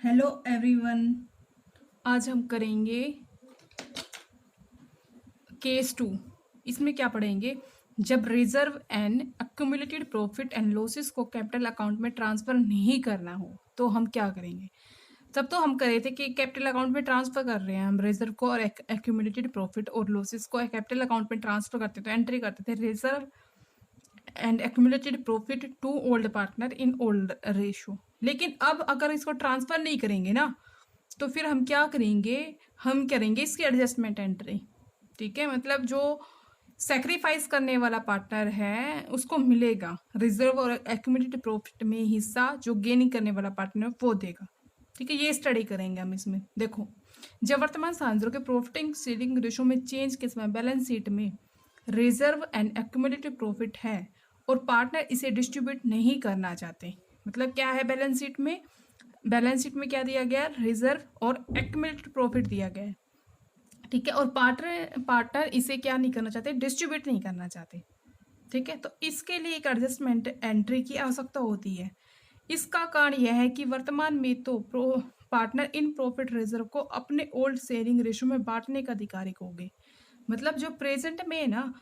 Hello everyone. आज हम करेंगे केस 2। इसमें क्या पढ़ेंगे? जब reserve and accumulated profit and losses को कैपिटल अकाउंट में ट्रांसफर नहीं करना हो तो हम क्या करेंगे। तब तो हम करे थे कि कैपिटल अकाउंट में ट्रांसफर कर रहे हैं हम रिजर्व को, और अक्यूमुलेटेड प्रॉफिट और लॉसेस को कैपिटल अकाउंट में ट्रांसफर करते तो एंट्री करते थे reserve and accumulated profit to old partner in old ratio. लेकिन अब अगर इसको ट्रांसफर नहीं करेंगे ना, तो फिर हम क्या करेंगे, हम करेंगे इसकी एडजस्टमेंट एंट्री। ठीक है, मतलब जो सेक्रीफाइस करने वाला पार्टनर है उसको मिलेगा रिजर्व और एक्यूमुलेटेड प्रॉफिट में हिस्सा, जो गेनिंग करने वाला पार्टनर है वो देगा। ठीक है, ये स्टडी करेंगे हम इसमें। देखो, जब वर्तमान सांध्रों के प्रॉफिटिंग शेयरिंग रेशो में चेंज के समय बैलेंस शीट में रिजर्व एंड एक्यूमुलेटेड प्रॉफिट है और पार्टनर इसे डिस्ट्रीब्यूट नहीं करना चाहते, मतलब क्या है बैलेंस शीट में, बैलेंस शीट में क्या दिया गया, रिजर्व और एक्यूमुलेटेड प्रॉफिट दिया गया है। ठीक है, और पार्टनर इसे क्या नहीं करना चाहते, डिस्ट्रीब्यूट नहीं करना चाहते। ठीक है, तो इसके लिए एक एडजस्टमेंट एंट्री की आवश्यकता होती है। इसका कारण यह है कि वर्तमान में तो पार्टनर इन प्रॉफिट रिजर्व को अपने ओल्ड शेयरिंग रेशो में बांटने का अधिकारी होंगे। मतलब जो प्रेजेंट में है ना,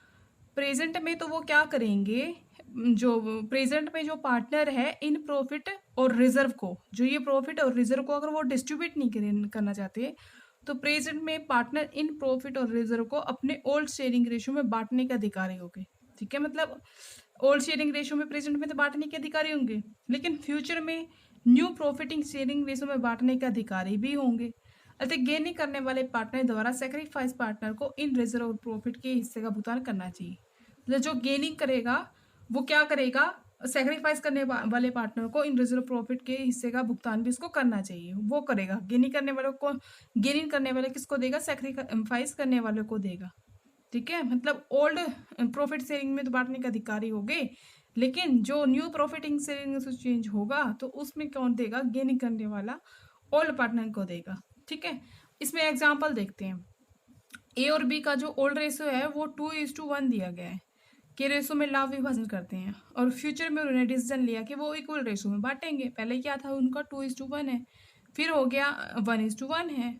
प्रेजेंट में तो वो क्या करेंगे, जो प्रेजेंट में जो पार्टनर है इन प्रॉफिट और रिजर्व को, जो ये प्रॉफिट और रिजर्व को अगर वो डिस्ट्रीब्यूट नहीं करना चाहते, तो प्रेजेंट में पार्टनर इन प्रॉफिट और रिजर्व को अपने ओल्ड शेयरिंग रेशियो में बांटने के अधिकारी होंगे। ठीक है, मतलब ओल्ड शेयरिंग रेशियो में प्रेजेंट में तो बांटने के अधिकारी होंगे, लेकिन फ्यूचर में न्यू प्रॉफिटिंग शेयरिंग रेशियो में बांटने के अधिकारी भी होंगे। अतः गेनिंग करने वाले पार्टनर द्वारा सेक्रीफाइस पार्टनर को इन रिजर्व और प्रॉफिट के हिस्से का भुगतान करना चाहिए। मतलब जो गेनिंग करेगा वो क्या करेगा, सेक्रीफाइस करने वाले पार्टनर को इन रिजर्व प्रॉफिट के हिस्से का भुगतान भी उसको करना चाहिए, वो करेगा। गेनिंग करने वाले को, गेनिंग करने वाले किसको देगा, सेक्रीफाइस करने वाले को देगा। ठीक है, मतलब ओल्ड प्रॉफिट शेयरिंग में तो बांटने के अधिकारी हो गए, लेकिन जो न्यू प्रॉफिटिंग शेयरिंग से चेंज होगा तो उसमें कौन देगा, गेनिंग करने वाला ओल्ड पार्टनर को देगा। ठीक है, इसमें एग्जाम्पल देखते हैं। ए और बी का जो ओल्ड रेशियो है वो 2:1 दिया गया है कि रेशो में लाभ विभाजन करते हैं, और फ्यूचर में उन्होंने डिसीजन लिया कि वो इक्वल रेशो में बांटेंगे। पहले क्या था उनका 2:1 है, फिर हो गया 1:1 है।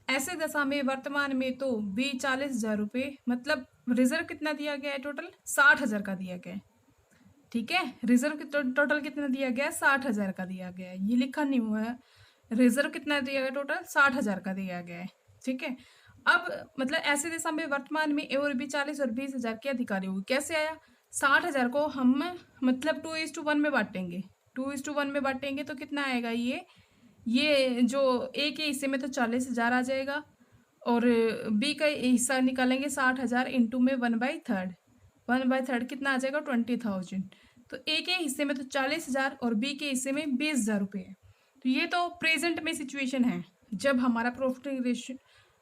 ऐसे दशा में वर्तमान में तो बी 40,000 रुपये, मतलब रिजर्व कितना दिया गया है, टोटल 60,000 का दिया गया है। ठीक है, रिजर्व टोटल कितना दिया गया है, 60,000 का दिया गया है, ये लिखा नहीं हुआ है। रिजर्व कितना दिया गया, टोटल 60,000 का दिया गया है। ठीक है, अब मतलब ऐसे दिशा में वर्तमान में ए और बी 40 और 20,000 के अधिकारी होगी। कैसे आया, 60,000 को हम मतलब 2:1 में बांटेंगे, 2:1 में बांटेंगे तो कितना आएगा, ये जो ए के हिस्से में तो 40,000 आ जाएगा, और बी का हिस्सा निकालेंगे 60,000 इंटू में 1/3, 1/3 कितना आ जाएगा, 20,000। तो ए के हिस्से में तो 40,000 और बी के हिस्से में 20,000 रुपये है। तो ये तो प्रेजेंट में सिचुएशन है, जब हमारा प्रॉफिट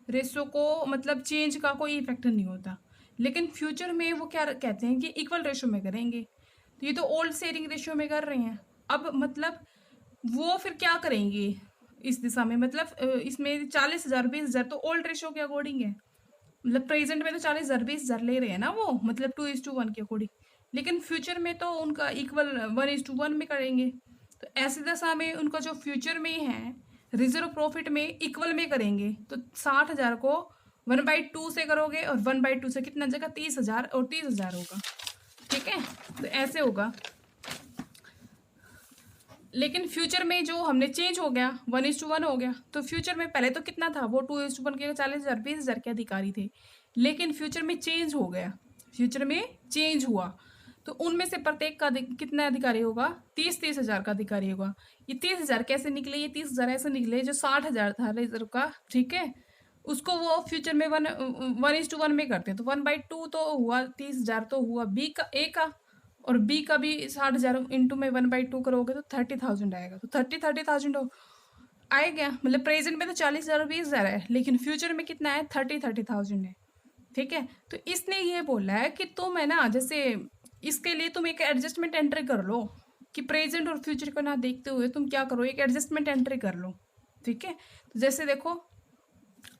रेशियो को मतलब चेंज का कोई इफेक्ट नहीं होता। लेकिन फ्यूचर में वो क्या कहते हैं कि इक्वल रेशियो में करेंगे, तो ये तो ओल्ड शेयरिंग रेशियो में कर रहे हैं। अब मतलब वो फिर क्या करेंगे इस दिशा में, मतलब इसमें 40,000 20,000 तो ओल्ड रेशियो के अकॉर्डिंग है, मतलब प्रेजेंट में तो 40,000 20,000 ले रहे हैं ना वो, मतलब 2:1 के अकॉर्डिंग। लेकिन फ्यूचर में तो उनका इक्वल 1:1 में करेंगे। तो ऐसी दशा में उनका जो फ्यूचर में है रिजर्व प्रॉफिट में इक्वल में करेंगे, तो 60,000 को 1/2 से करोगे, और 1/2 से कितना जगह 30,000, और 30,000 होगा। ठीक है, तो ऐसे होगा। लेकिन फ्यूचर में जो हमने चेंज हो गया 1:1 हो गया, तो फ्यूचर में पहले तो कितना था, वो 2:1 के 40,000 20,000 के अधिकारी थे, लेकिन फ्यूचर में चेंज हो गया, फ्यूचर में चेंज हुआ, तो उनमें से प्रत्येक का कितना अधिकारी होगा, 30,000 का अधिकारी होगा। ये 30,000 कैसे निकले, ये 30,000 ऐसे निकले जो 60,000 था रिजर्व का। ठीक है, उसको वो फ्यूचर में 1:1 में करते, तो 1/2 तो हुआ, 30,000 तो हुआ बी का, ए का, और बी का भी 60,000 इंटू में 1/2 करोगे तो 30,000 आएगा। तो 30,000 आए गया, मतलब प्रेजेंट में तो 40,000 20,000 है, लेकिन फ्यूचर में कितना है, 30,000 है। ठीक है, तो इसने ये बोला है कि तुम है ना, जैसे इसके लिए तुम एक एडजस्टमेंट एंट्री कर लो, कि प्रेजेंट और फ्यूचर को ना देखते हुए तुम क्या करो, एक एडजस्टमेंट एंट्री कर लो। ठीक है, तो जैसे देखो,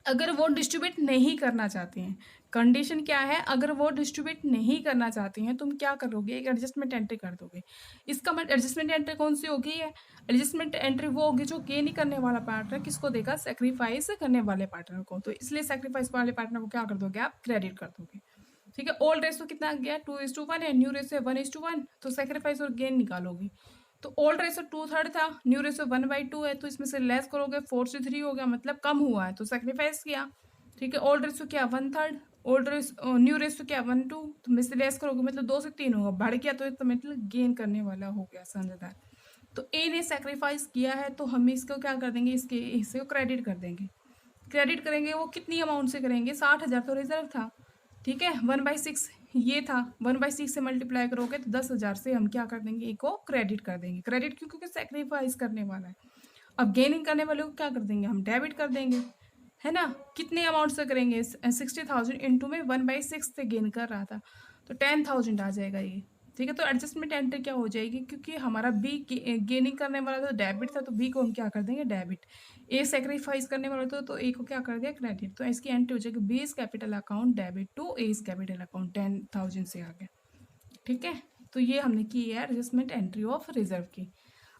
अगर वो डिस्ट्रीब्यूट नहीं करना चाहते हैं, कंडीशन क्या है, अगर वो डिस्ट्रीब्यूट नहीं करना चाहते हैं तुम क्या करोगे, एक एडजस्टमेंट एंट्री कर दोगे। इसका मतलब एडजस्टमेंट एंट्री कौन सी होगी है, एडजस्टमेंट एंट्री वो होगी जो गेन करने वाला पार्टनर किसको देगा, सेक्रीफाइस करने वाले पार्टनर को। तो इसलिए सेक्रीफाइस वाले पार्टनर को क्या कर दोगे आप, क्रेडिट कर दोगे। ठीक है, ओल्ड रेशो कितना आ गया 2:1 है, न्यू रेशो 1:1, तो सेक्रीफाइस और गेन निकालोगे। तो ओल्ड रेशो 2/3 था, न्यू रेशो 1/2 है, तो इसमें से लेस करोगे 4 से 3 हो गया, मतलब कम हुआ है तो सेक्रीफाइस किया। ठीक है, ओल्ड रेशो क्या 1/3, ओल्ड रेशो न्यू रेशो क्या 1/2, तो में से लेस करोगे मतलब 2 से 3 होगा, बढ़ गया तो मतलब गेन करने वाला हो गया, समझदार। तो ए ने सेक्रीफाइस किया है तो हम इसको क्या कर देंगे, इसके हिस्से को क्रेडिट कर देंगे। क्रेडिट करेंगे वो कितनी अमाउंट से करेंगे, 60,000 तो रिजर्व था। ठीक है, 1/6 ये था, 1/6 से मल्टीप्लाई करोगे तो 10,000 से हम क्या कर देंगे, एक को क्रेडिट कर देंगे। क्रेडिट क्यों, क्योंकि सेक्रीफाइस करने वाला है। अब गेनिंग करने वाले को क्या कर देंगे, हम डेबिट कर देंगे, है ना। कितने अमाउंट से करेंगे, 60,000 इंटू में 1/6 से गेन कर रहा था तो 10,000 आ जाएगा ये। ठीक है, तो एडजस्टमेंट एंट्री क्या हो जाएगी, क्योंकि हमारा बी गेनिंग करने वाला तो डेबिट था, तो बी को हम क्या कर देंगे, डेबिट। ए सेक्रीफाइस करने वाला था तो ए को क्या कर दिया, क्रेडिट। तो इसकी एंट्री हो जाएगी B is capital account debit to A is capital account, 10,000 से आ गया। ठीक है, तो ये हमने की है एडजस्टमेंट एंट्री ऑफ रिजर्व की।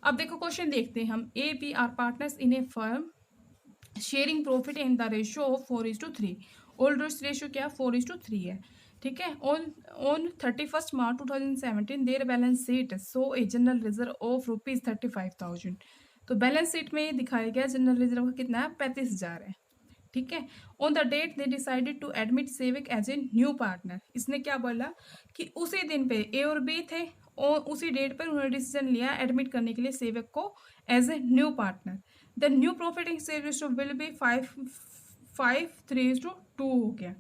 अब देखो क्वेश्चन देखते हैं हम, A B are partners in a firm sharing profit in the ratio of 4:3। Old ratio क्या 4:3 है। ठीक है, on 31 March 2017 their balance sheet showed a general reserve of ₹35,000। तो बैलेंस शीट में ये दिखाया गया जनरल रिजर्व का कितना है, 35,000 है। ठीक है, on the date they decided to admit Sevik as a new partner. इसने क्या बोला कि उसी दिन पे ए और बी थे और उसी डेट पर उन्होंने डिसीजन लिया एडमिट करने के लिए सेविक को as a new partner. The new profiting share ratio will be 5:3:2 हो गया।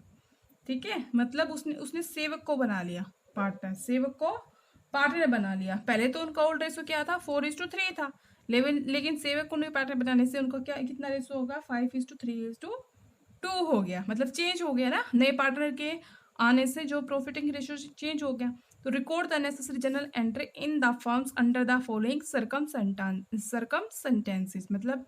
ठीक है, मतलब उसने उसने सेवक को बना लिया पार्टनर, सेवक को पार्टनर बना लिया। पहले तो उनका ओल्ड रेशो क्या था, 4:3 था, लेकिन सेवक को न्यू पार्टनर बनाने से उनका क्या कितना रेशो होगा, 5:3:2 हो गया। मतलब चेंज हो गया ना, नए पार्टनर के आने से जो प्रॉफिटिंग रेशियो चेंज हो गया। तो record the necessary journal entry in the firms under the following circumstances. मतलब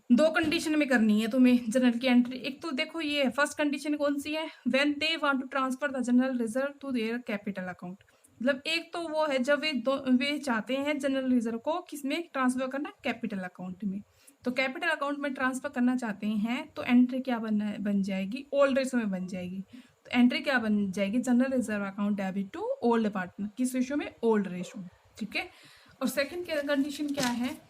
दो कंडीशन में करनी है तुम्हें जनरल की एंट्री। एक तो देखो ये फर्स्ट कंडीशन कौन सी है, when they want to transfer the general reserve to their capital account. मतलब एक तो वो है जब वे चाहते हैं जनरल रिजर्व को किसमें ट्रांसफर करना, कैपिटल अकाउंट में। तो कैपिटल अकाउंट में ट्रांसफर करना चाहते हैं तो एंट्री क्या बन जाएगी, ओल्ड रेशो में बन जाएगी। तो एंट्री क्या बन जाएगी, general reserve account debit to old partner, किस रेशो में, ओल्ड रेशो। ठीक है, और सेकंड कंडीशन क्या है,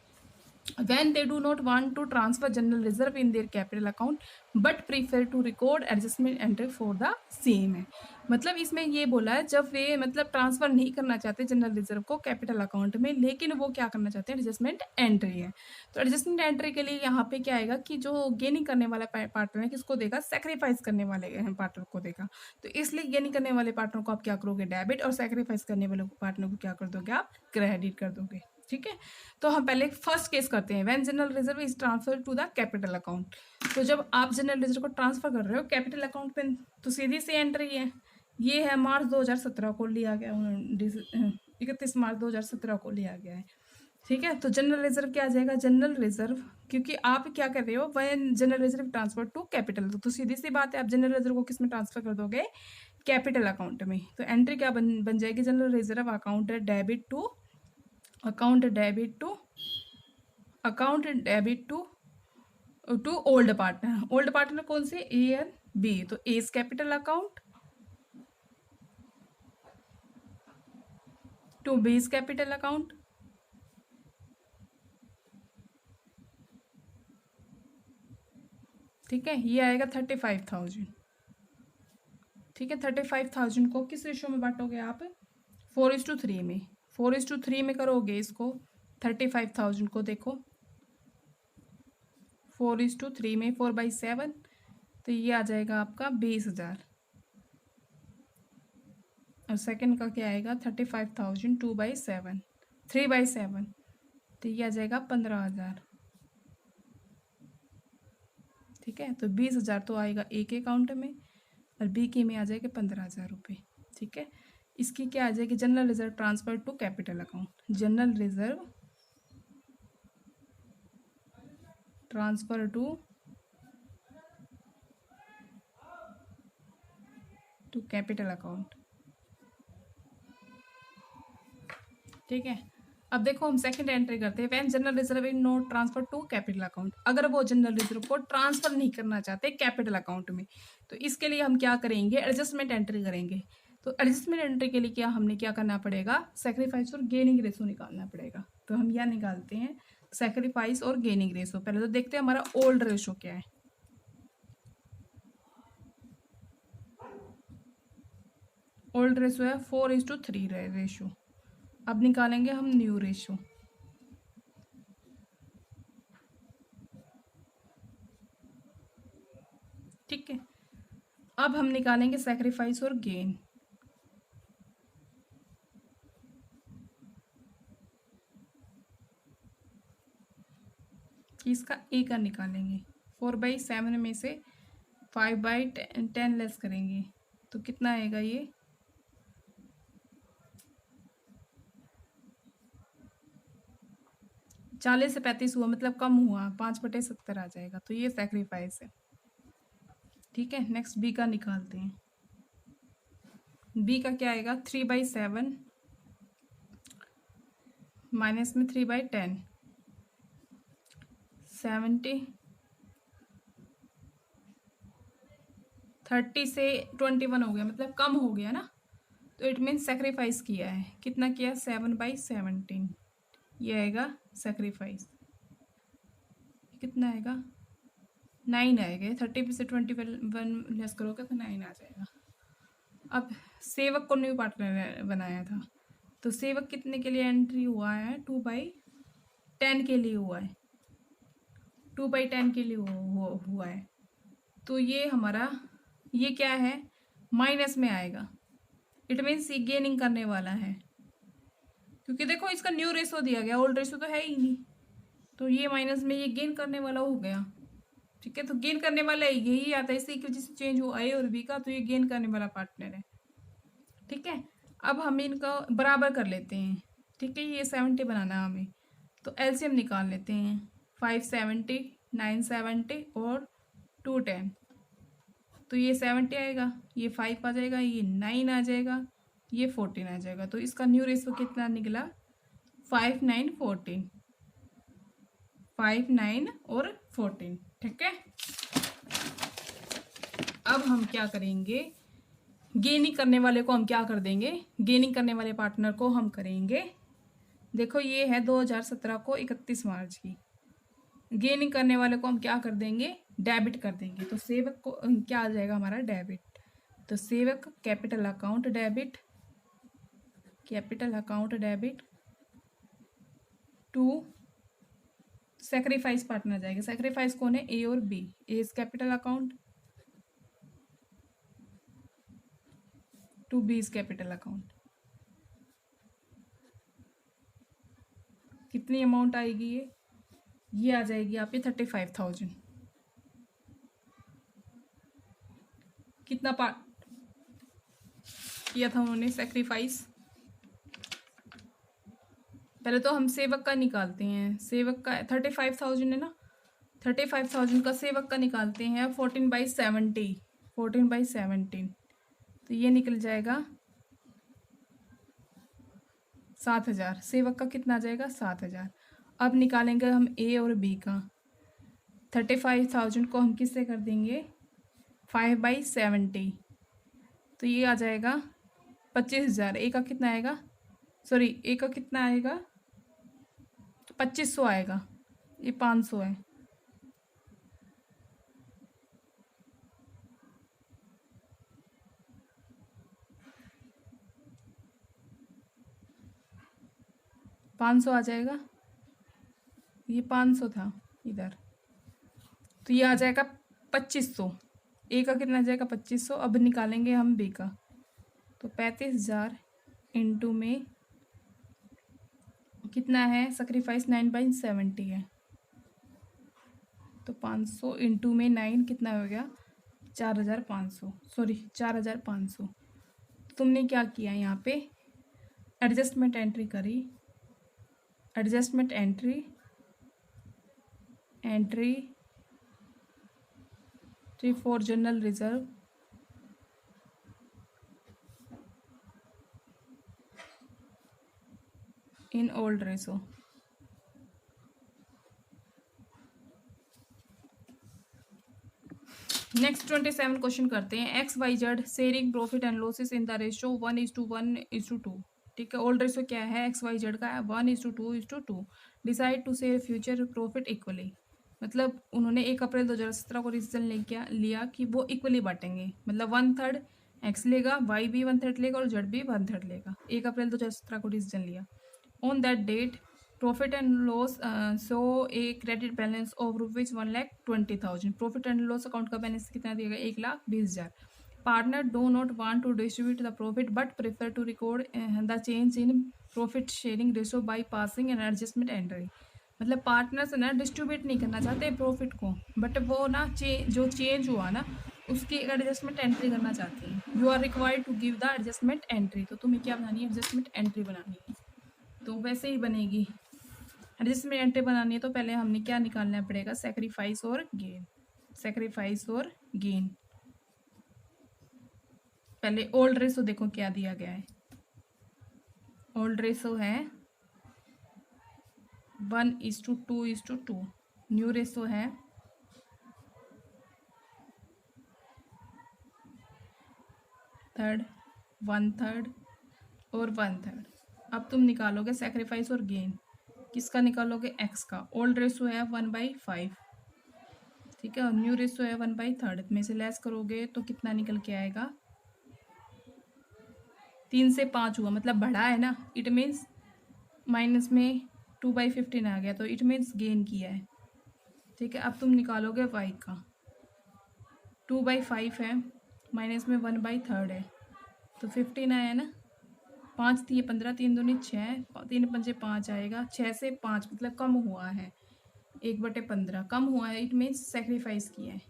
when they do not want to transfer general reserve in their capital account but prefer to record adjustment entry for the same है। मतलब इसमें ये बोला है जब वे मतलब ट्रांसफर नहीं करना चाहते जनरल रिजर्व को कैपिटल अकाउंट में, लेकिन वो क्या करना चाहते हैं, एडजस्टमेंट एंट्री है। तो एडजस्टमेंट एंट्री के लिए यहाँ पे क्या आएगा कि जो गेनिंग करने वाला पार्टनर है किसको देगा, सेक्रीफाइस करने वाले पार्टनर को देगा। तो इसलिए गेनिंग करने वाले पार्टनर को आप क्या करोगे, डेबिट, और सेक्रीफाइस करने वाले पार्टनर को क्या कर दोगे, आप क्रेडिट कर दोगे। ठीक है, तो हम पहले फर्स्ट केस करते हैं, when general reserve is transfer to the capital account. तो जब आप जनरल रिजर्व को ट्रांसफर कर रहे हो कैपिटल अकाउंट में तो सीधी सी एंट्री है, ये है मार्च 2017 को लिया गया, 31 मार्च 2017 को लिया गया है। ठीक है, तो जनरल रिजर्व क्या आ जाएगा, जनरल रिजर्व, क्योंकि आप क्या कर रहे हो, when general reserve transfer to capital, तो सीधी सी बात है आप जनरल रिजर्व को किस में ट्रांसफर कर दोगे, कैपिटल अकाउंट में। तो एंट्री क्या बन जाएगी, general reserve account debit to to old partner. Old partner कौन से, ए एंड बी। तो A's capital account to B's capital account. ठीक है, ये आएगा 35,000। ठीक है, 35,000 को किस रेशो में बांटोगे आप, 4:3 में। 4:3 में करोगे इसको 35,000 को, देखो 4:3 में 4/7, तो ये आ जाएगा आपका 20,000। और सेकंड का क्या आएगा, 35,000 2/7, 3/7, तो ये आ जाएगा 15,000। ठीक है, तो 20,000 तो आएगा ए के अकाउंट में और बी के में आ जाएगा 15,000 रुपये। ठीक है, इसकी क्या आ जाएगी, general reserve transfer to capital account, general reserve transfer to capital account. ठीक है, अब देखो हम सेकंड एंट्री करते हैं, when general reserve is not transfer to capital account. अगर वो जनरल रिजर्व को ट्रांसफर नहीं करना चाहते कैपिटल अकाउंट में, तो इसके लिए हम क्या करेंगे, एडजस्टमेंट एंट्री करेंगे। तो एडजस्टमेंट एंट्री के लिए हमने क्या करना पड़ेगा, सेक्रीफाइस और गेनिंग रेशो निकालना पड़ेगा। तो हम यह निकालते हैं सेक्रीफाइस और गेनिंग रेशो। पहले तो देखते हैं हमारा ओल्ड रेशो क्या है। ओल्ड रेशो है 4:3 रेशो। अब निकालेंगे हम न्यू रेशो। ठीक है, अब हम निकालेंगे सेक्रीफाइस और गेन। इसका ए का निकालेंगे, 4/7 में से 5/10 लेस करेंगे तो कितना आएगा, ये 40 से 35 हुआ, मतलब कम हुआ, 5/70 आ जाएगा। तो ये सेक्रीफाइस है। ठीक है, नेक्स्ट बी का निकालते हैं। बी का क्या आएगा, 3/7 माइनस में 3/10, 70, 30 से 21 हो गया, मतलब कम हो गया ना। तो इट मीन सेक्रीफाइस किया है, कितना किया, 7/17। ये आएगा सेक्रीफाइस, कितना आएगा, 9 आएगा। 30 में से 21 लेस करोगे तो 9 आ जाएगा। अब सेवक को न्यू पार्टनर बनाया था, तो सेवक कितने के लिए एंट्री हुआ है, 2/10 के लिए हुआ है, 2/10 के लिए हुआ है। तो ये हमारा, ये क्या है, माइनस में आएगा। इट मीन्स ये गेनिंग करने वाला है, क्योंकि देखो इसका न्यू रेशो दिया गया, ओल्ड रेशो तो है ही नहीं। तो ये माइनस में, ये गेन करने वाला हो गया। ठीक है, तो गेन करने वाला यही आता है, इसी की वजह से चेंज हुआ ए और बी का, तो ये गेन करने वाला पार्टनर है। ठीक है, अब हम इनका बराबर कर लेते हैं। ठीक है, ये 70 बनाना है हमें, तो एलसीएम निकाल लेते हैं। 570, 970 और 210, तो ये 70 आएगा, ये 5 आ जाएगा, ये 9 आ जाएगा, ये 14 आ जाएगा। तो इसका न्यू रेशो कितना निकला, 5, 9, 14, 5, 9 और 14। ठीक है, अब हम क्या करेंगे, गेनिंग करने वाले को हम क्या कर देंगे, गेनिंग करने वाले पार्टनर को हम करेंगे, देखो ये है 2017 को 31 मार्च की, गेनिंग करने वाले को हम क्या कर देंगे, डेबिट कर देंगे। तो सेवक को क्या आ जाएगा हमारा, डेबिट। तो Sevak capital account debit, capital account debit to sacrifice partner जाएगा। सेक्रीफाइस कौन है, ए और B. A is capital account to B is capital account. कितनी अमाउंट आएगी, ये आ जाएगी आपकी 35,000। कितना पार्ट किया था उन्होंने सेक्रीफाइस, पहले तो हम सेवक का निकालते हैं। सेवक का 35,000 है ना, 35,000 का सेवक का निकालते हैं। 14/70, 14/17, तो ये निकल जाएगा 7,000। सेवक का कितना आ जाएगा, 7,000। अब निकालेंगे हम ए और बी का। 35,000 को हम किससे कर देंगे, 5/70, तो ये आ जाएगा 25,000। ए का कितना आएगा, सॉरी ए का कितना आएगा, 2500 आएगा, ये 500 है। पाँच सौ आ जाएगा, ये 500 था इधर, तो ये आ जाएगा 2500। ए का कितना आ जाएगा, 2500। अब निकालेंगे हम बी का, तो 35,000 इंटू में कितना है, सेक्रीफाइस 9/70 है, तो 500 इंटू में 9 कितना हो गया, 4,500, सॉरी 4,500। तुमने क्या किया, यहाँ पे एडजस्टमेंट एंट्री करी, adjustment entry for general reserve in old ratio. Next 27 question करते हैं। X Y Z sharing profit and losses in the ratio 1:1:2। ठीक है, ओल्ड रेशियो क्या है एक्स वाई जेड का? 1:2:2। Decide to share future profit equally. मतलब उन्होंने 1 अप्रैल 2017 को डिसीजन लिया कि वो इक्वली बांटेंगे। मतलब 1/3 एक्स लेगा, वाई भी 1/3 लेगा और जेड भी 1/3 लेगा। 1 अप्रैल 2017 को डिसीजन लिया। On that date profit and loss showed a credit balance of rupees 1,20,000। Profit and loss account का बैलेंस कितना दिया गया? 1,20,000। Partner do not want to distribute the profit but prefer to record the change in profit sharing ratio by passing an adjustment entry. मतलब partners ना distribute नहीं करना चाहते profit को, बट वो ना जो चेंज हुआ ना उसकी एडजस्टमेंट एंट्री करना चाहते हैं। You are required to give the adjustment entry. तो तुम्हें क्या बनानी है? एडजस्टमेंट एंट्री बनानी है। तो वैसे ही बनेगी। एडजस्टमेंट एंट्री बनानी है तो पहले हमने क्या निकालना पड़ेगा? सेक्रीफाइस और गेन। सेक्रीफाइस और गेन। पहले ओल्ड रेशो देखो क्या दिया गया है। ओल्ड रेशो है 1:2:2। न्यू रेशो है 1/3, 1/3 और 1/3। अब तुम निकालोगे सेक्रीफाइस और गेन। किसका निकालोगे? एक्स का। ओल्ड रेशो है 1/5। ठीक है, और न्यू रेशो है 1/3 में से लेस करोगे तो कितना निकल के आएगा? 3 से 5 हुआ, मतलब बढ़ा है ना। इट मीन्स माइनस में 2/15 आ गया, तो इट मीन्स गेन किया है। ठीक है, अब तुम निकालोगे वाई का। 2/5 है, माइनस में 1/3 है, तो 15 आया ना। 5 दिए 15, 3 दूनी 6, 3 पंजे 5 आएगा। 6 से 5 मतलब कम हुआ है। 1/15 कम हुआ है, इट मीन्स सेक्रीफाइस किया है।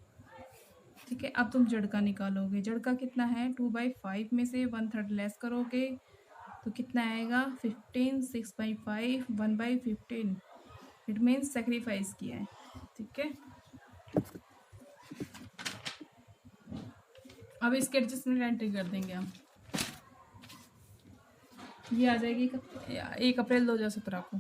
ठीक है, अब तुम जड़ का निकालोगे। जड़ का कितना है? 2/5 में से 1/3 लेस करोगे तो कितना आएगा? 15, 6/5, 1/15। इट मीन्स सेक्रीफाइस किया है। ठीक है, अब इसके एडजस्टमेंट एंट्री कर देंगे हम। ये आ जाएगी 1 अप्रैल 2017 को।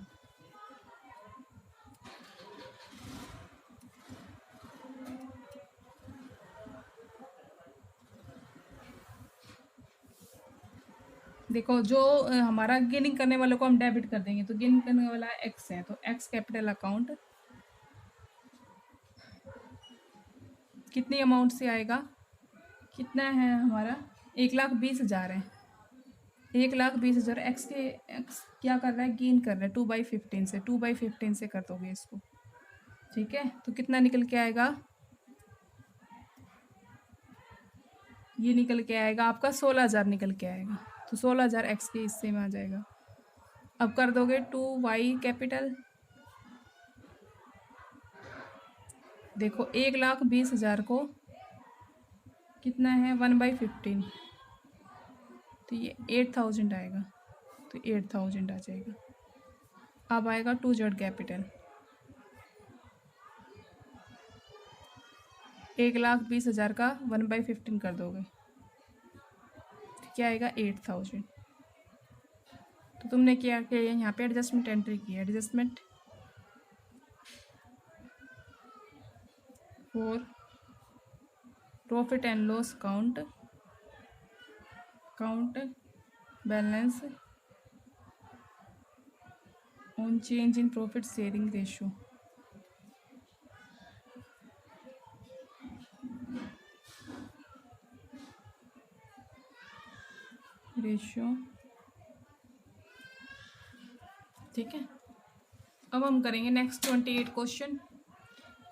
देखो जो हमारा गेनिंग करने वालों को हम डेबिट कर देंगे, तो गेनिंग करने वाला एक्स है, तो एक्स कैपिटल अकाउंट कितनी अमाउंट से आएगा? कितना है हमारा? 1,20,000 है। 1,20,000 एक्स क्या कर रहा है? गेन कर रहा है 2/15 से। 2/15 से कर दोगे इसको। ठीक है, तो कितना निकल के आएगा? ये निकल के आएगा आपका 16,000 निकल के आएगा। तो 16,000 एक्स के हिस्से में आ जाएगा। अब कर दोगे 2y कैपिटल। देखो 1,20,000 को कितना है? 1/15, तो ये 8,000 आएगा। तो 8,000 आ जाएगा। अब आएगा 2z कैपिटल। 1,20,000 का 1/15 कर दोगे तो क्या आएगा? 8,000। तो तुमने क्या किया? यहाँ पे एडजस्टमेंट एंट्री की है। Adjustment for profit and loss account balance on change in profit sharing ratio. ठीक है, अब हम करेंगे next 28 question.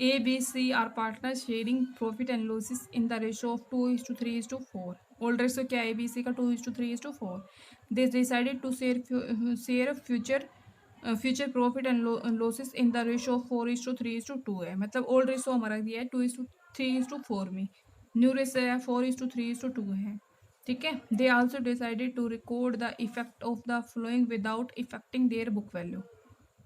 A B C are partner sharing profit and losses in the ratio of 2:3:4। Old ratio क्या है? A B C का 2:3:4। They decided to share future profit and losses in the ratio of 4:3:2 है। मतलब old ratio हमारा दिया है 2:3:4 में। New ratio है 4:3:2 है। ठीक है, they also decided to record the effect of the following without affecting their book value.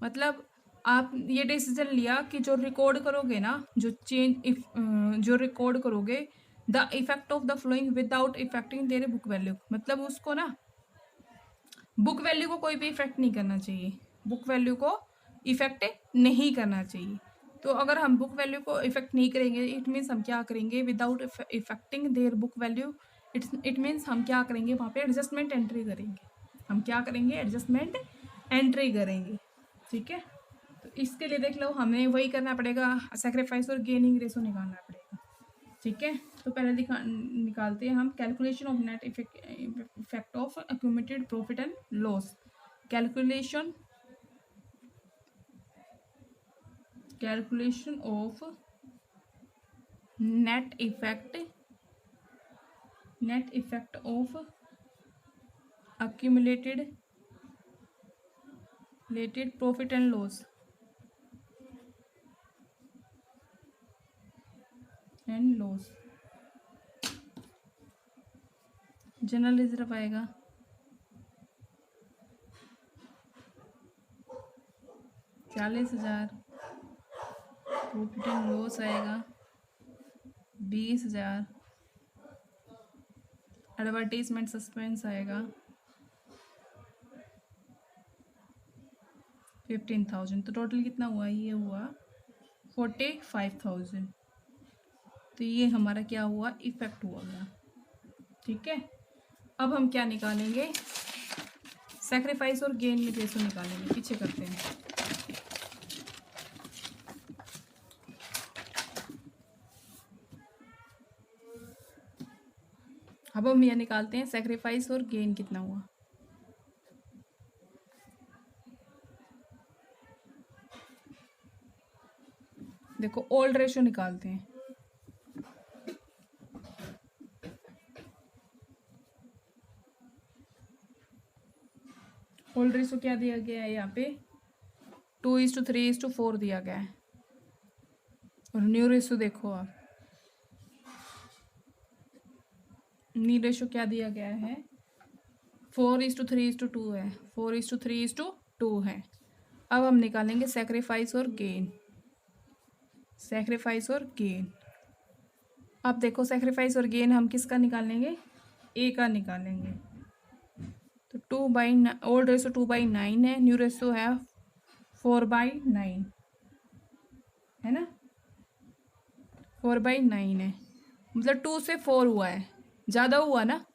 मतलब आप ये डिसीजन लिया कि जो रिकॉर्ड करोगे ना, जो रिकॉर्ड करोगे the effect of the following without affecting their book value, मतलब उसको ना बुक वैल्यू को कोई भी इफेक्ट नहीं करना चाहिए, बुक वैल्यू को इफेक्ट नहीं करना चाहिए। तो अगर हम बुक वैल्यू को इफेक्ट नहीं करेंगे, इट मीन्स हम क्या करेंगे, without affecting their book value, it means हम क्या करेंगे, वहाँ पे एडजस्टमेंट एंट्री करेंगे। हम क्या करेंगे, एडजस्टमेंट एंट्री करेंगे। ठीक है, तो इसके लिए देख लो हमें वही करना पड़ेगा, सेक्रीफाइस और गेनिंग रेशो निकालना पड़ेगा। ठीक है, तो पहले निकालते हैं हम calculation of net effect of accumulated profit and loss. Calculation of net effect of accumulated profit and loss general reserve आएगा 40,000, प्रॉफिट एंड लॉस आएगा 20,000, एडवर्टीजमेंट सस्पेंस आएगा 15,000। तो टोटल कितना हुआ, ये हुआ 45,000। तो ये हमारा क्या हुआ, इफेक्ट हुआ गया। ठीक है, अब हम क्या निकालेंगे, सैक्रिफाइस और गेन में रेशो निकालेंगे। पीछे करते हैं, अब हम यह निकालते हैं सैक्रिफाइस और गेन कितना हुआ। देखो ओल्ड रेशो निकालते हैं। ओल्ड रेशो क्या दिया गया है, यहाँ पे 2:3:4 दिया गया है। और न्यू रेशो देखो आप, न्यू रेशो क्या दिया गया है, 4:3:2 है, 4:3:2 है। अब हम निकालेंगे सैक्रिफाइस और गेन। सैक्रिफाइस और गेन, अब देखो सैक्रिफाइस और गेन हम किसका निकालेंगे, ए का निकालेंगे। तो 2/9, ओल्ड रेशो 2/9 है, न्यू रेशो है 4/9 है ना, 4/9 है, मतलब 2 से 4 हुआ है, ज़्यादा हुआ ना।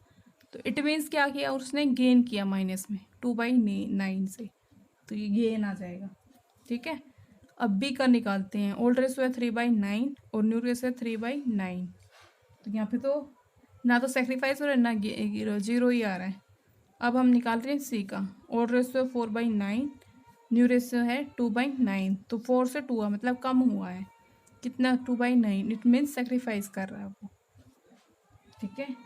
तो इट मीन्स क्या किया, उसने गेन किया माइनस में 2/9 से, तो ये गेन आ जाएगा। ठीक है, अब बी का निकालते हैं। ओल्ड रेशो है 3/9 और न्यू रेशो है 3/9। तो यहाँ पे तो ना तो सेक्रीफाइस हो रहा है ना जीरो ही आ रहा है। अब हम निकाल रहे हैं सी का। ओल्ड रेशो है 4/9, न्यू रेशो है 2/9। तो 4 से 2 है, मतलब कम हुआ है कितना, 2/9। इट मीन्स सेक्रीफाइस कर रहा है वो। ठीक है,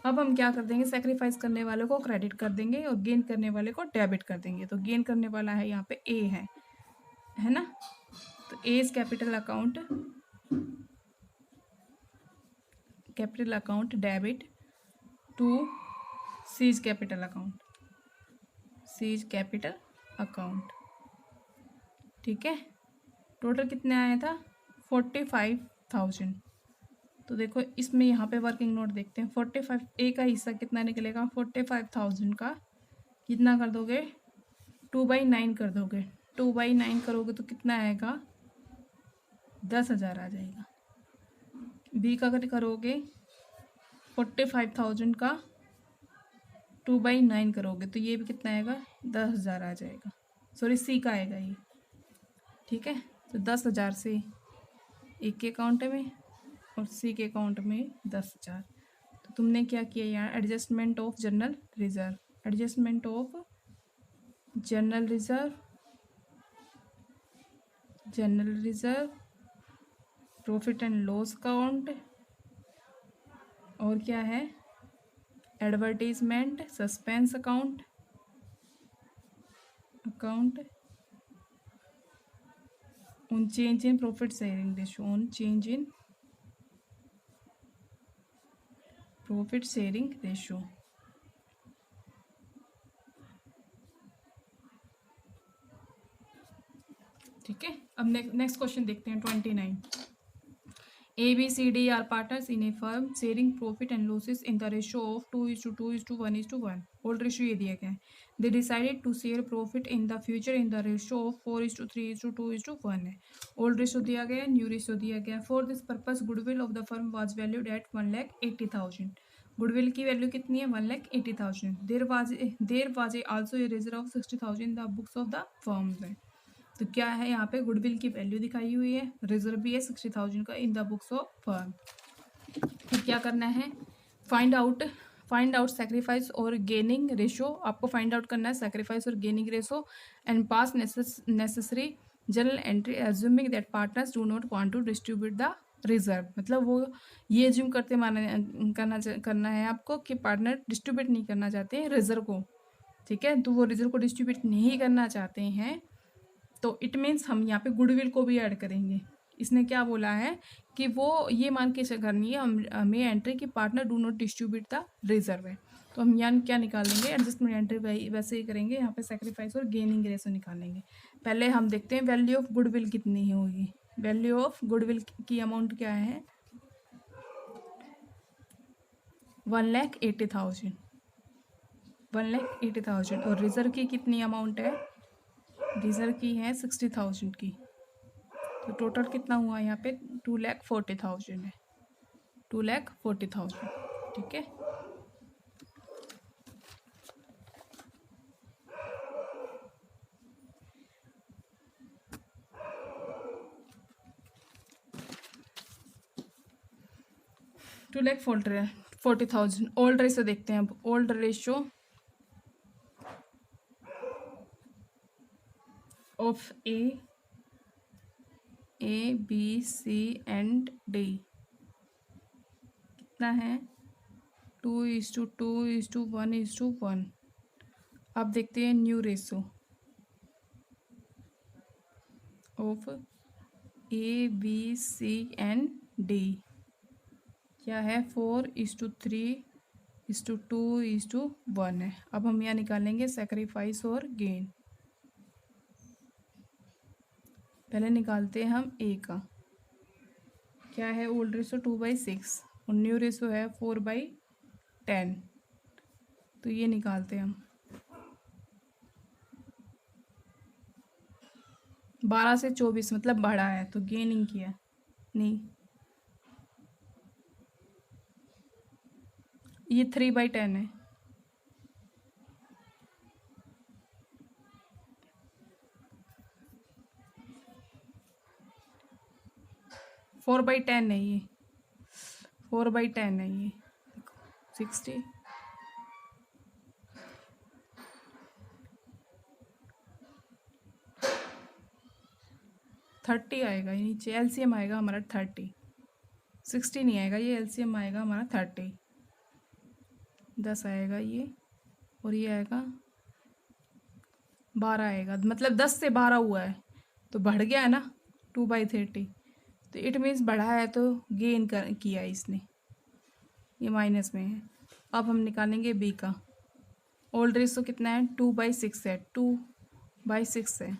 अब हम क्या कर देंगे, सेक्रीफाइस करने वाले को क्रेडिट कर देंगे और गेन करने वाले को डेबिट कर देंगे। तो गेन करने वाला है यहाँ पे ए है ना। तो A is capital account debit to C is capital account. ठीक है, टोटल कितने आया था, 45,000। तो देखो इसमें यहाँ पे वर्किंग नोट देखते हैं। 45 ए का हिस्सा कितना निकलेगा, 45,000 का कितना कर दोगे, 2/9 कर दोगे। 2/9 करोगे तो कितना आएगा, 10,000 आ जाएगा। बी का अगर करोगे 45,000 का 2/9 करोगे तो ये भी कितना आएगा, 10,000 आ जाएगा। सॉरी, सी का आएगा ये। ठीक है, तो 10,000 से एक के अकाउंट में और सी के अकाउंट में 10,000। तो तुमने क्या किया यहाँ, adjustment of general reserve, profit and loss account, और क्या है, advertisement suspense account on change in profit sharing ratio, ठीक है। अब नेक्स्ट क्वेश्चन देखते हैं 29। ABCD are partners in a firm sharing profit and losses in the ratio of 2:2:1:1. Old ratio ये दिया गया है. They decided to share profit in the future in the ratio of 4:3:2:1 है. Old ratio दिया गया है, new ratio दिया गया है. For this purpose, goodwill of the firm was valued at 1,80,000. Goodwill की वैल्यू कितनी है? 1,80,000. There was also a reserve of 60,000 in the books of the firm है. तो क्या है यहाँ पे? गुडविल की वैल्यू दिखाई हुई है, रिजर्व भी है 60,000 का in the books of firm. फिर क्या करना है? फाइंड आउट सेक्रीफाइस और गेनिंग रेशो. आपको फाइंड आउट करना है सेक्रीफाइस और gaining ratio and pass necessary journal entry assuming that partners do not want to distribute the reserve. मतलब वो ये एज्यूम करते करना है आपको कि पार्टनर डिस्ट्रीब्यूट नहीं करना चाहते हैं रिजर्व को. ठीक है, तो वो रिजर्व को डिस्ट्रीब्यूट नहीं करना चाहते हैं, तो इट मीन्स हम यहाँ पे गुडविल को भी ऐड करेंगे. इसने क्या बोला है कि वो ये मान के करनी है हमें एंट्री कि partner do not distribute the reserve है. तो हम यहाँ क्या निकालेंगे? एडजस्टमेंट एंट्री वैसे ही करेंगे. यहाँ पे सेक्रीफाइस और गेनिंग रेशो निकालेंगे. पहले हम देखते हैं वैल्यू ऑफ गुडविल कितनी होगी. वैल्यू ऑफ गुडविल की अमाउंट क्या है? 1,80,000. 1,80,000. और रिजर्व की कितनी अमाउंट है? रिजर्व की है 60,000 की. तो टोटल कितना हुआ यहाँ पे? 2,40,000 है. 2,40,000. ठीक है. $2,40,000. ओल्ड रेशो देखते हैं अब. Old ratio of A, B, C and D कितना है? 2:2:1:1. अब देखते हैं new ratio of A, B, C and D क्या है? 4:3:2:1 है. अब हम यहाँ निकालेंगे सेक्रीफाइस और गेन. पहले निकालते हैं हम ए का. क्या है? ओल्ड रेशो 2/6 और न्यू रेशो है 4/10. तो ये निकालते हैं हम. 12 से 24 मतलब बढ़ा है, तो गेनिंग किया नहीं. ये 3/10 है. 4/10 है ये. 4/10 है ये. 60 30 आएगा. ये नीचे एलसीएम आएगा हमारा 30. 60 नहीं आएगा, ये एलसीएम आएगा हमारा 30. 10 आएगा ये, और ये आएगा 12 आएगा. मतलब 10 से 12 हुआ है तो बढ़ गया है ना 2/30. तो इट मीन्स बढ़ा है तो गेन किया इसने. ये माइनस में है. अब हम निकालेंगे बी का. ओल्ड रेशो कितना है? 2/6 है. 2/6 है.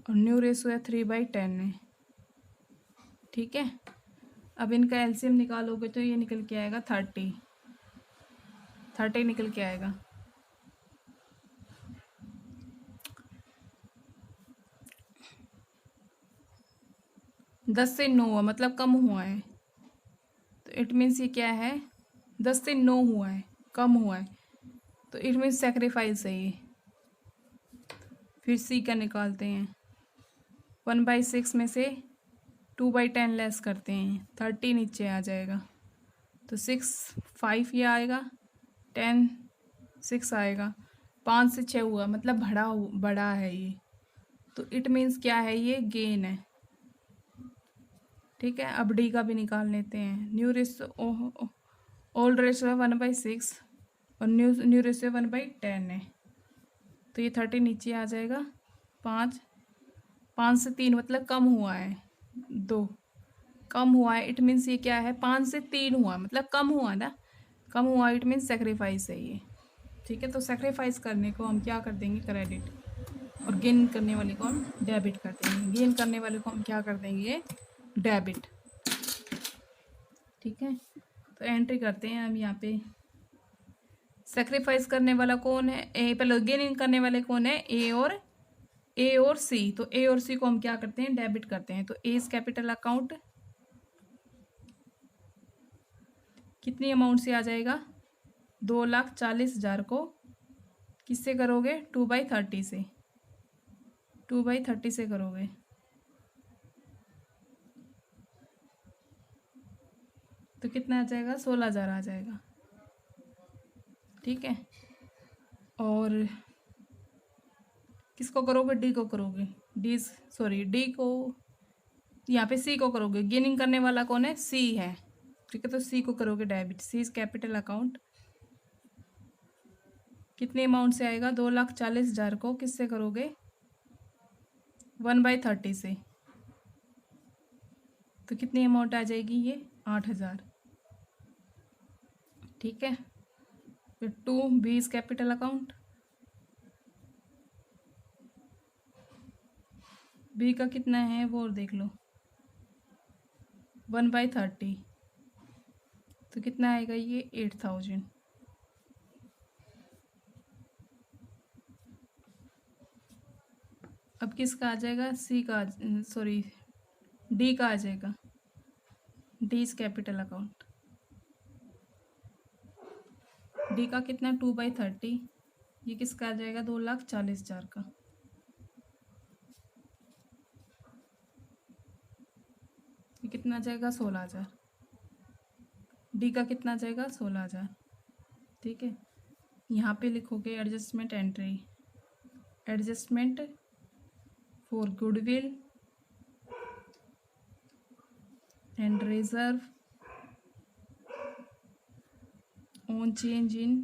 और न्यू रेशो है 3/10 है. ठीक है. अब इनका एलसीएम निकालोगे तो ये निकल के आएगा 30 निकल के आएगा. दस से 9 हुआ मतलब कम हुआ है. तो इट मीन्स ये क्या है? 10 से 9 हुआ है, कम हुआ है, तो इट मीन्स सेक्रीफाइस है ये. फिर सी का निकालते हैं. 1/6 में से 2/10 लेस करते हैं, 30 नीचे आ जाएगा. तो 5 ये आएगा, 10 6 आएगा. 5 से 6 हुआ मतलब बड़ा है ये. तो इट मीन्स क्या है? ये गेन है. ठीक है. अब डी का भी निकाल लेते हैं. न्यू रेशो ओल्ड रेशो है 1/6 और न्यू रेशो 1/10 है. तो ये 30 नीचे आ जाएगा. 5 से 3 मतलब कम हुआ है. 2 कम हुआ है. इट मीन्स ये क्या है? 5 से 3 हुआ मतलब कम हुआ ना. कम हुआ इट मीन्स सेक्रीफाइस है ये. ठीक है. तो सेक्रीफाइस करने को हम क्या कर देंगे? क्रेडिट. और गेन करने वाले को हम डेबिट कर देंगे. गेन करने वाले को हम क्या कर देंगे? डेबिट. ठीक है, तो एंट्री करते हैं हम यहाँ पे। सेक्रीफाइस करने वाला कौन है? ए। पहले गेनिंग करने वाले कौन है? ए और सी। तो ए और सी को हम क्या करते हैं? डेबिट करते हैं। तो एज कैपिटल अकाउंट कितनी अमाउंट से आ जाएगा? 2,40,000 को किससे करोगे? 2/30 से। 2/30 से करोगे तो कितना आ जाएगा? 16,000 आ जाएगा। ठीक है, और किसको करोगे? डी को करोगे। डी को, यहाँ पे सी को करोगे। गेनिंग करने वाला कौन है? सी है। ठीक है, तो सी को करोगे debit. C is capital account कितने अमाउंट से आएगा? 2,40,000 को किससे करोगे? 1/30 से। तो कितनी अमाउंट आ जाएगी? ये 8,000। ठीक है, फिर 2 B is capital account. B का कितना है वो और देख लो। 1/30 तो कितना आएगा? ये 8,000। अब किसका आ जाएगा? सी का, सॉरी डी का आ जाएगा। D is capital account. D का कितना? 2/30। ये किसका आ जाएगा? 2,40,000 का। ये कितना आ जाएगा? 16,000। डी का कितना आ जाएगा? 16,000। ठीक है, यहाँ पे लिखोगे adjustment entry. Adjustment for goodwill and reserve on change in